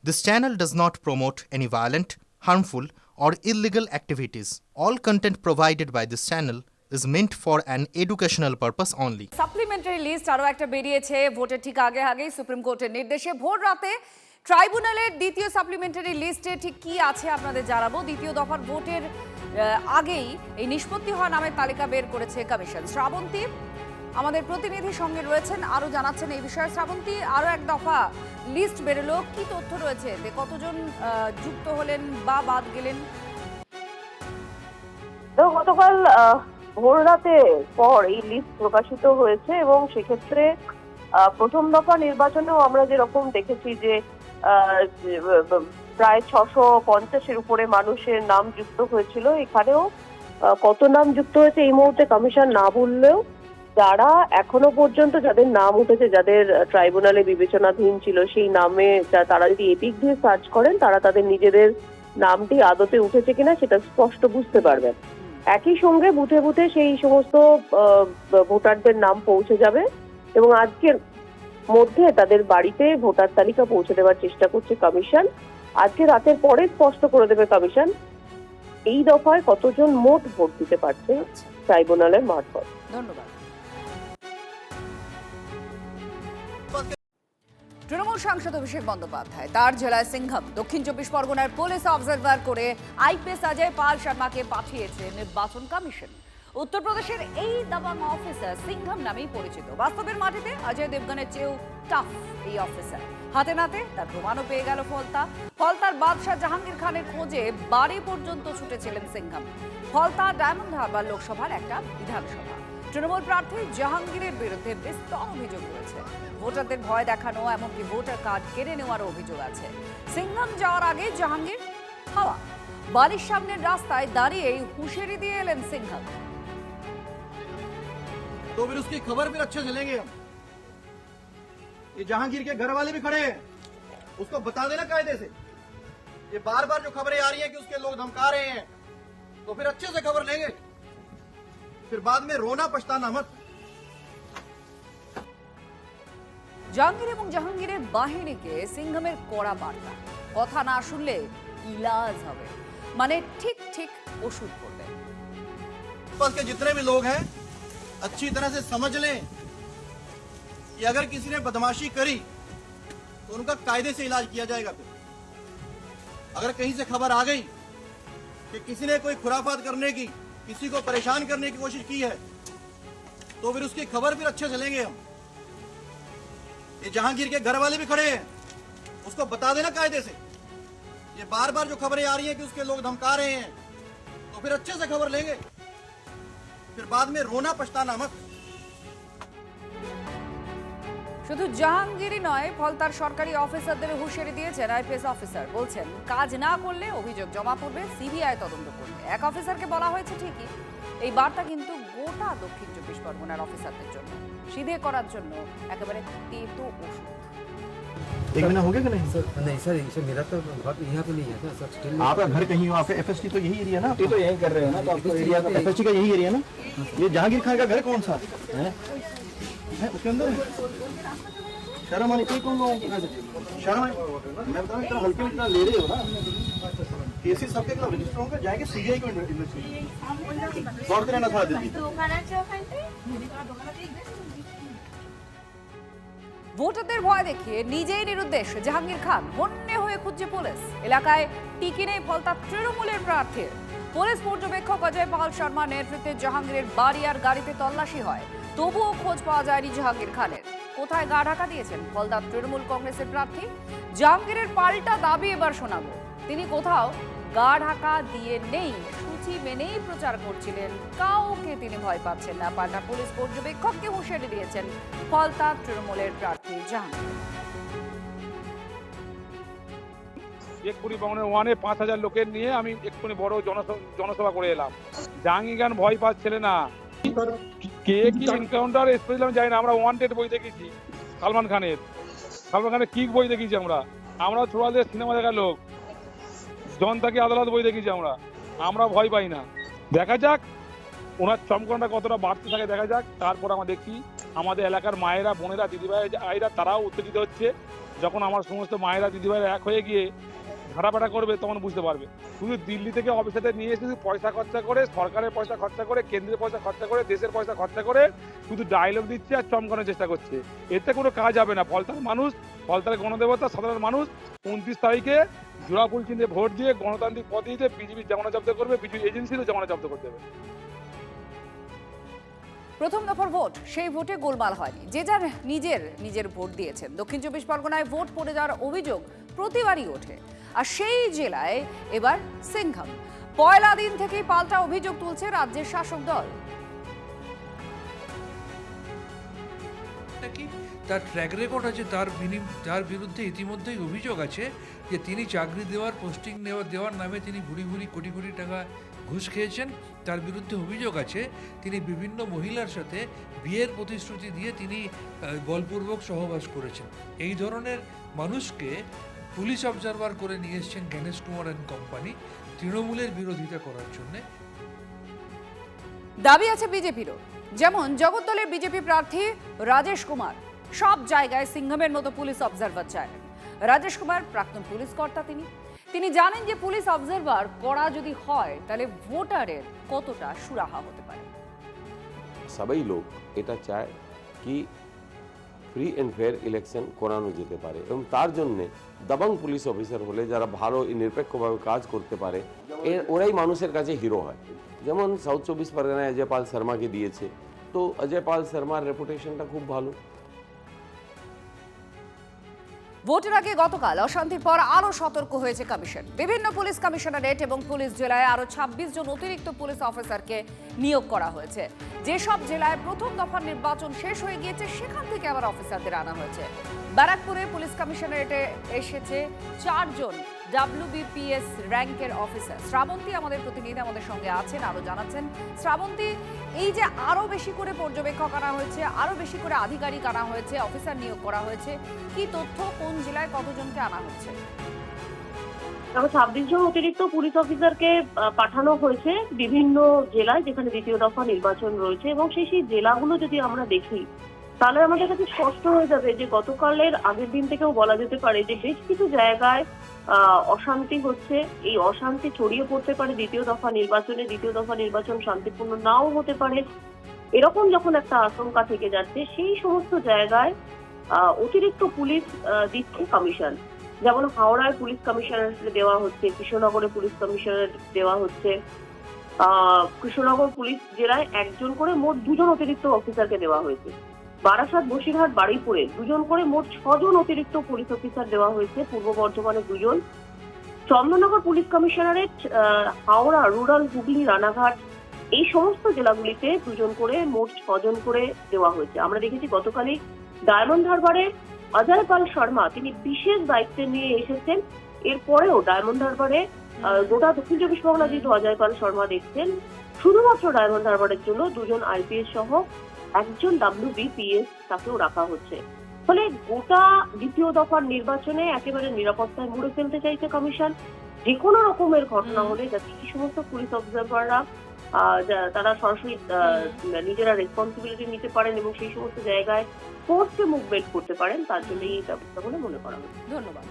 This channel does not promote any violent, harmful, or illegal activities. All content provided by this channel is meant for an educational purpose only. Supplementary list আরও একটা বেরিয়েছে ভোটের ঠিক আগে আগেই supreme কোর্টের নির্দেশে ভোর রাতে ট্রাইব্যুনালের দ্বিতীয় সাপ্লিমেন্টারি লিস্টে ঠিক কি আছে আপনাদের জানাবো। দ্বিতীয় দফার ভোটের আগেই এই নিষ্পত্তি হওয়া নামের তালিকা বের করেছে কমিশন। শ্রাবন্তী আমাদের প্রতিনিধির সঙ্গে রয়েছেন, আরও জানাচ্ছেন এই বিষয়ে। শ্রাবন্তী, আরও এক দফা লিস্ট বেরোলো, কি তথ্য রয়েছে? কতজন যুক্ত হলেন বা বাদ গেলেন? গতকাল ভোর রাতে পর এই লিস্ট প্রকাশিত হয়েছে এবং সেক্ষেত্রে প্রথম দফা নির্বাচনেও আমরা যেরকম দেখেছি যে প্রায় 650-এর উপরে মানুষের নাম যুক্ত হয়েছিল, এখানেও কত নাম যুক্ত হয়েছে এই মুহূর্তে কমিশন না বললেও যারা এখনো পর্যন্ত যাদের নাম উঠেছে, যাদের ট্রাইব্যুনালে বিবেচনাধীন ছিল, সেই নামে তারা যদি এপিক দিয়ে সার্চ করেন তারা তাদের নিজেদের নামটি আদতে উঠেছে কিনা সেটা স্পষ্ট বুঝতে পারবেন। একই সঙ্গে বুথে বুথে সেই সমস্ত ভোটারদের নাম পৌঁছে যাবে এবং আজকের মধ্যে তাদের বাড়িতে ভোটার তালিকা পৌঁছে দেওয়ার চেষ্টা করছে কমিশন। আজকে রাতের পরে স্পষ্ট করে দেবে কমিশন এই দফায় কতজন মোট ভোট দিতে পারছে ট্রাইব্যুনালের মারফত। ধন্যবাদ। তৃণমূল সাংসদ অভিষেক বন্দ্যোপাধ্যায় তার জেলায় সিংঘম দক্ষিণ 24 পরগনার পুলিশ অবজারভার করে আইপিএস অজয় পাল শর্মাকে পাঠিয়েছে নির্বাচন কমিশন। উত্তরপ্রদেশের এই দাবাং অফিসার সিংঘম নামেই পরিচিত। বাস্তবের মাটিতে অজয় দেবগনের চেয়েও টাফ এই অফিসার। হাতে নাতে তার প্রমাণও পেয়ে গেল ফলতার বাদশাহ জাহাঙ্গীর খানের খোঁজে বাড়ি পর্যন্ত ছুটেছিলেন সিংঘম। ফলতা ডায়মন্ড হারবার লোকসভার একটা বিধানসভা। তৃণমূল প্রার্থী জাহাঙ্গীরের বিরুদ্ধে বিস্তর অভিযোগ রয়েছে। ভোটারদের ভয় দেখানো, এমনকি ভোটার কার্ড কেড়ে নেওয়ার অভিযোগ আছে। সিংঘম যাওয়ার আগে জাহাঙ্গীর হাওয়া বাড়ির সামনের রাস্তায় দাঁড়িয়েই হুঁশিয়ারি দিয়ে এলেন সিংঘম। तो फिर उसकी खबर फिर अच्छे से लेंगे हम। ये जहांगीर के घर वाले भी खड़े हैं, उसको बता देना कायदे से। ये बार बार जो खबरें आ रही हैं कि उसके लोग धमका रहे हैं, तो फिर अच्छे से खबर लेंगे, फिर बाद में रोना पछताना मत। জাহাঙ্গীর এবং জাহাঙ্গীরের বাহিনীকে সিংঘমের কড়া বার্তা, কথা না শুনলে ইলাজ হবে, মানে ঠিক ঠিক ওষুধ পড়বে। पास के जितने भी लोग हैं अच्छी तरह से समझ लें कि अगर किसी ने बदमाशी करी तो उनका कायदे से इलाज किया जाएगा। फिर अगर कहीं से खबर आ गई कि किसी ने कोई खुराफात करने की, किसी को परेशान करने की कोशिश की है, तो फिर उसकी खबर फिर अच्छे से लेंगे हम। ये जहांगीर के घर वाले भी खड़े हैं, उसको बता देना कायदे से। ये बार बार जो खबरें आ रही हैं कि उसके लोग धमका रहे हैं, तो फिर अच्छे से खबर लेंगे, फिर बाद में रोना पछताना मत। শুধু জাহাঙ্গীরই নয়, ফলতার সরকারি অফিসারদের হুঁশিয়ারি দিয়েছেন আইপিএস অফিসার। বলছেন কাজ না করলে অভিযোগ জমা পড়বে, সিবিআই তদন্ত করবে। এক অফিসারকে বলা হয়েছে ঠিকই, এই বার্তা কিন্তু গোটা দক্ষিণ 24 পরগনার অফিসারদের জন্য, সিধে করার জন্য একেবারে তেতো ওষুধ। एक महीना हो गया कि नहीं? नहीं सर, इसे मेरा तो घर यहाँ पे नहीं है ना सर। स्टिल आपका घर कहीं हो? आपका एफएसटी तो यही एरिया ना? ये तो यही कर रहे हैं ना, तो आपको एरिया का एफएसटी का यही एरिया ना? ये जहांगीर खान का घर कौन सा है? उसके अंदर है? शर्म आनी चाहिए कौन लोगों को? शर्म आनी, मैं बताऊँ इतना हल्के में इतना ले रहे हो ना, केसेस सबके खिलाफ रजिस्टर होंगे, जाएंगे सीबीआई को इन्वेस्टिगेशन दौड़ते रहना था दिल्ली। ভোটারদের ভয় দেখিয়ে নিজেই নিরুদ্দেশ জাহাঙ্গীর খান হন্যে হয়ে খুঁজছে পুলিশ। এলাকায় টিকে নেই ফলতার তৃণমূলের প্রার্থীর। পুলিশ পর্যবেক্ষক অজয় পাল শর্মার নেতৃত্বে জাহাঙ্গীরের বাড়ি আর গাড়িতে তল্লাশি হয়, তবুও খোঁজ পাওয়া যায়নি জাহাঙ্গীর খানের। কোথায় গা ঢাকা দিয়েছেন ফলতার তৃণমূল কংগ্রেসের প্রার্থী? জাহাঙ্গীরের পাল্টা দাবি এবার শোনাবো। তিনি কোথাও গা ঢাকা দিয়ে নেই, সূচি মেনেই প্রচার করছিলেন, কাউকে তিনি ভয় পাচ্ছেন না। পাল্টা পুলিশ পর্যবেক্ষককে হুঁশিয়ারি দিয়েছেন ফলতা তৃণমূলের প্রার্থী জাহাঙ্গীর। এক্ষুনি বাংলার ওয়ানে 5,000 লোকের নিয়ে আমি এক্ষুনি বড় জনসভা করে এলাম। জাহাঙ্গীর খান ভয় পাচ্ছিলে না। কে কি এনকাউন্টার স্পেশাল আমি জানি না, আমরা ওয়ান্টেড বই দেখেছি সালমান খানের কিক বই দেখেছি, আমরা ছোড়াদের সিনেমা দেখার লোক, জনতা কি আদালত বই দেখেছি। আমরা ভয় পাই না। দেখা যাক ওনার চমকনটা কতটা বাড়তে থাকে, দেখা যাক। তারপর আমরা দেখছি আমাদের এলাকার মায়েরা, বোনেরা, দিদিভাইরা তারাও উত্তেজিত হচ্ছে। যখন আমার সমস্ত মায়েরা দিদিভাইরা এক হয়ে গিয়ে ঘাটাপাটা করবে তখন বুঝতে পারবে। শুধু দিল্লি থেকে অফিসারদের নিয়ে এসে শুধু পয়সা খরচা করে, সরকারের পয়সা খরচা করে, কেন্দ্রের পয়সা খরচা করে, দেশের পয়সা খরচা করে শুধু ডায়লগ দিচ্ছে আর চমকানোর চেষ্টা করছে। এতে কোনো কাজ হবে না। ফলতার গণদেবতা সাধারণ মানুষ 29 তারিখে জোড়া ফুল চিহ্নে ভোট দিয়ে গণতান্ত্রিক পদ্ধতিতে বিজেপির জামানত জব্দ করবে, বিজেপি এজেন্সিরও জামানত জব্দ করে দেবে। প্রথম দফার ভোট, সেই ভোটে গোলমাল হয়নি। যে যার নিজের ভোট দিয়েছেন। দক্ষিণ 24 পরগনায় ভোট পড়ে যাওয়ার অভিযোগ প্রতিবারই ওঠে। আর সেই জেলায় এবার সিংঘম। পয়লা দিন থেকেই পাল্টা অভিযোগ তুলছে রাজ্যের শাসক দল। তার ট্র্যাক রেকর্ড আছে, তার বিরুদ্ধে ইতিমধ্যেই অভিযোগ আছে যে তিনি চাকরি দেওয়ার, পোস্টিং দেওয়ার নামে তিনি ভুরি কোটি কোটি টাকা ঘুষ খেয়েছেন। তার বিরুদ্ধে অভিযোগ আছে তিনি বিভিন্ন মহিলার সাথে বিয়ের প্রতিশ্রুতি দিয়ে তিনি বলপূর্বক সহবাস করেছেন। এই ধরনের মানুষকে পুলিশ অবজারভার করে নিয়ে এসছেন গণেশ কুমার অ্যান্ড কোম্পানি তৃণমূলের বিরোধিতা করার জন্যে। দাবি আছে বিজেপিরও। যেমন জগদ্দলের বিজেপি প্রার্থী রাজেশ কুমার সব জায়গায় সিংঘমের মতো পুলিশ অবজারভার চাইলেন। রাজেশ কুমার প্রাক্তন পুলিশ কর্তা। তিনি জানেন যে পুলিশ অবজারভার করা যদি হয় তাহলে ভোটারের কতটা সুরাহা হতে পারে। সবাই লোক এটা চায় কি ফ্রি অ্যান্ড ফেয়ার ইলেকশন করানো যেতে পারে, এবং তার জন্য দাবাং পুলিশ অফিসার হলে যারা ভালো নিরপেক্ষভাবে কাজ করতে পারে ওরাই মানুষের কাছে হিরো হয়। যেমন সাউথ 24 পরগনায় অজয় পাল শর্মাকে দিয়েছে, তো অজয় পাল শর্মার রেপুটেশনটা খুব ভালো। ভোটের আগে গতকাল অশান্তির পর আরো সতর্ক হয়েছে কমিশন। বিভিন্ন পুলিশ কমিশনারেট এবং পুলিশ জেলায় আরো 26 জন অতিরিক্ত পুলিশ অফিসারকে নিয়োগ করা হয়েছে। যেসব জেলায় প্রথম দফার নির্বাচন শেষ হয়ে গিয়েছে সেখান থেকে আবার অফিসারদের আনা হয়েছে। ব্যারাকপুরে পুলিশ কমিশনারেটে এসেছে 4 জন WBPS র্যাঙ্কের অফিসার। শ্রাবন্তী আমাদের প্রতিনিধি আমাদের সঙ্গে আছেন, আরো জানাচ্ছেন। শ্রাবন্তী, এই যে আরো বেশি করে পর্যবেক্ষক আনা হয়েছে, আরো বেশি করে আধিকারিক আনা হয়েছে, অফিসার নিয়োগ করা হয়েছে, কি তথ্য, কোন জেলায় কতজনকে আনা হচ্ছে? 26 জন অতিরিক্ত পুলিশ অফিসারকে পাঠানো হয়েছে বিভিন্ন জেলায় যেখানে দ্বিতীয় দফা নির্বাচন রয়েছে, এবং সেই জেলাগুলো যদি আমরা দেখি তাহলে আমাদের কাছে স্পষ্ট হয়ে যাবে যে গতকালের আগের দিন থেকেও বলা যেতে পারে যে বেশ কিছু জায়গায় অশান্তি হচ্ছে। এই অশান্তি ছড়িয়ে পড়তে পারে দ্বিতীয় দফা নির্বাচন শান্তিপূর্ণ নাও হতে পারে। এরকম যখন একটা আশঙ্কা থেকে যাচ্ছে, সেই সমস্ত জায়গায় অতিরিক্ত পুলিশ দিচ্ছে কমিশন। যেমন হাওড়ায় পুলিশ কমিশনার দেওয়া হচ্ছে, কৃষ্ণনগরে পুলিশ কমিশনার দেওয়া হচ্ছে। কৃষ্ণনগর পুলিশ জেলায় 1 জন করে মোট 2 জন অতিরিক্ত অফিসারকে দেওয়া হয়েছে। বারাসাত, বসিরহাট, বারুইপুরে 2 জন করে মোট 6 জন অতিরিক্ত পুলিশ অফিসার দেওয়া হয়েছে। পূর্ব বর্ধমানে 2 জন। Chandannagar police commissionerate, Howrah, rural, Hooghly, Ranaghat এই সমস্ত জেলাগুলিতে 2 জন করে মোট 6 জন করে দেওয়া হয়েছে। আমরা দেখেছি গতকালই ডায়মন্ড হারবারে অজয় পাল শর্মা তিনি বিশেষ দায়িত্ব নিয়ে এসেছেন। এরপরেও ডায়মন্ড হারবারে গোটা দক্ষিণ 24 পরগনা যেহেতু অজয় পাল শর্মা দেখছেন, শুধুমাত্র ডায়মন্ড হারবারের জন্য 2 জন IPS সহ 1 জন WBPS তাকেও রাখা হচ্ছে। ফলে গোটা দ্বিতীয় দফার নির্বাচনে একেবারে নিরাপত্তায় মুড়ে ফেলতে চাইছে কমিশন। যে কোনো রকমের ঘটনা হলে যাতে এই সমস্ত পুলিশ অবজারভাররা তারা সরাসরি নিজেরা রেসপন্সিবিলিটি নিতে পারেন এবং সেই সমস্ত জায়গায় ফোর্সে মুভমেন্ট করতে পারেন, তার জন্য এই ব্যবস্থা বলে মনে করা হচ্ছে। ধন্যবাদ।